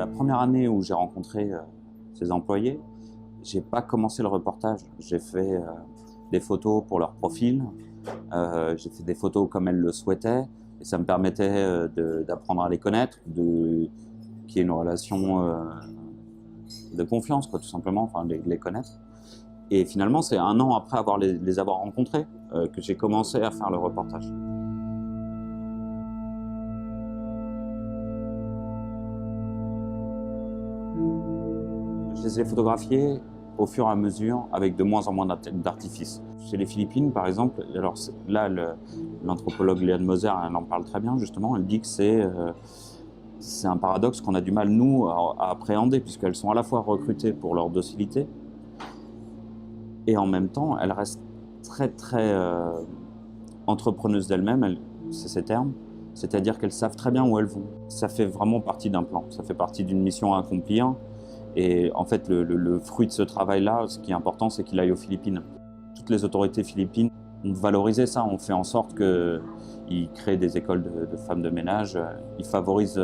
La première année où j'ai rencontré ces employés, j'ai pas commencé le reportage. J'ai fait des photos pour leur profil, j'ai fait des photos comme elles le souhaitaient, et ça me permettait d'apprendre à les connaître, qu'il y ait une relation de confiance, quoi, tout simplement, enfin, les connaître. Et finalement, c'est un an après les avoir rencontrés que j'ai commencé à faire le reportage. Je les ai photographiés au fur et à mesure, avec de moins en moins d'artifices. Chez les Philippines, par exemple, alors là, l'anthropologue Léane Moser, elle en parle très bien, justement, elle dit que c'est un paradoxe qu'on a du mal, nous, à appréhender, puisqu'elles sont à la fois recrutées pour leur docilité, et en même temps, elles restent très, très entrepreneuses d'elles-mêmes, c'est ces termes, c'est-à-dire qu'elles savent très bien où elles vont. Ça fait vraiment partie d'un plan, ça fait partie d'une mission à accomplir. Et en fait, le fruit de ce travail-là, ce qui est important, c'est qu'il aille aux Philippines. Toutes les autorités philippines ont valorisé ça, ont fait en sorte qu'ils créent des écoles de femmes de ménage. Ils favorisent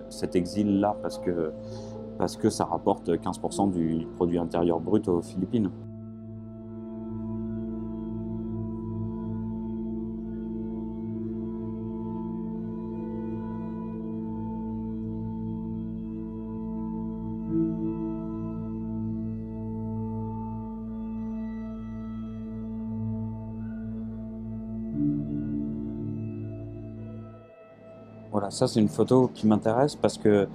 cet exil-là parce que ça rapporte 15% du produit intérieur brut aux Philippines. Voilà, ça c'est une photo qui m'intéresse parce qu'elle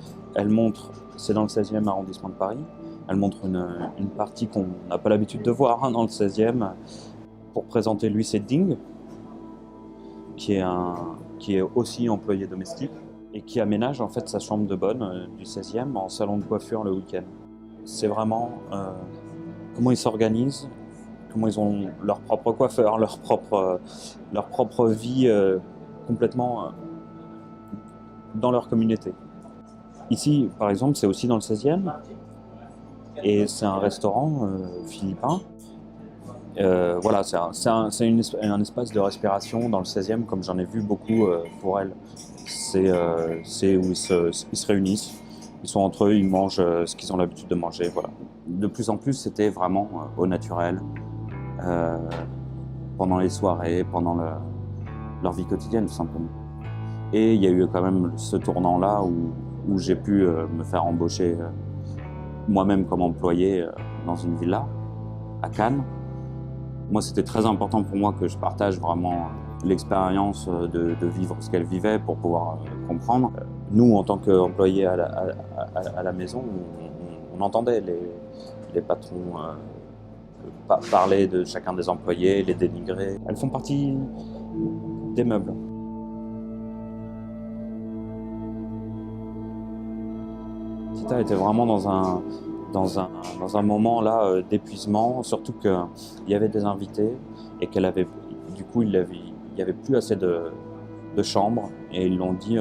montre, c'est dans le 16e arrondissement de Paris, elle montre une partie qu'on n'a pas l'habitude de voir dans le 16e, pour présenter Louis Sedding, qui est aussi employé domestique et qui aménage en fait sa chambre de bonne du 16e en salon de coiffure le week-end. C'est vraiment comment ils s'organisent, comment ils ont leur propre coiffeur, leur propre vie complètement dans leur communauté. Ici, par exemple, c'est aussi dans le 16e, et c'est un restaurant philippin. Voilà, c'est un espace de respiration dans le 16e, comme j'en ai vu beaucoup pour elles. C'est où ils se réunissent, ils sont entre eux, ils mangent ce qu'ils ont l'habitude de manger. Voilà. De plus en plus, c'était vraiment au naturel, pendant les soirées, pendant leur vie quotidienne, tout simplement. Et il y a eu quand même ce tournant-là où j'ai pu me faire embaucher moi-même comme employé dans une villa à Cannes. Moi, c'était très important pour moi que je partage vraiment l'expérience de vivre ce qu'elle vivait pour pouvoir comprendre. Nous, en tant qu'employés à la maison, on entendait les patrons parler de chacun des employés, les dénigrer. Elles font partie des meubles. Tita était vraiment dans un moment là d'épuisement, surtout qu'il y avait des invités et qu'elle avait, du coup, il y avait plus assez de chambres et ils l'ont dit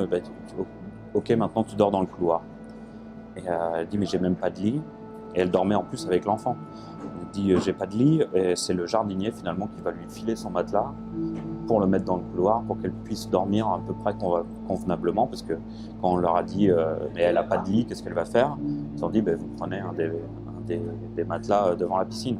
ok, maintenant tu dors dans le couloir. Et elle dit mais j'ai même pas de lit, et elle dormait en plus avec l'enfant. Elle dit j'ai pas de lit, et c'est le jardinier finalement qui va lui filer son matelas pour le mettre dans le couloir pour qu'elle puisse dormir à peu près convenablement, parce que quand on leur a dit mais elle a pas de lit, qu'est-ce qu'elle va faire, ils ont dit vous prenez un des matelas devant la piscine.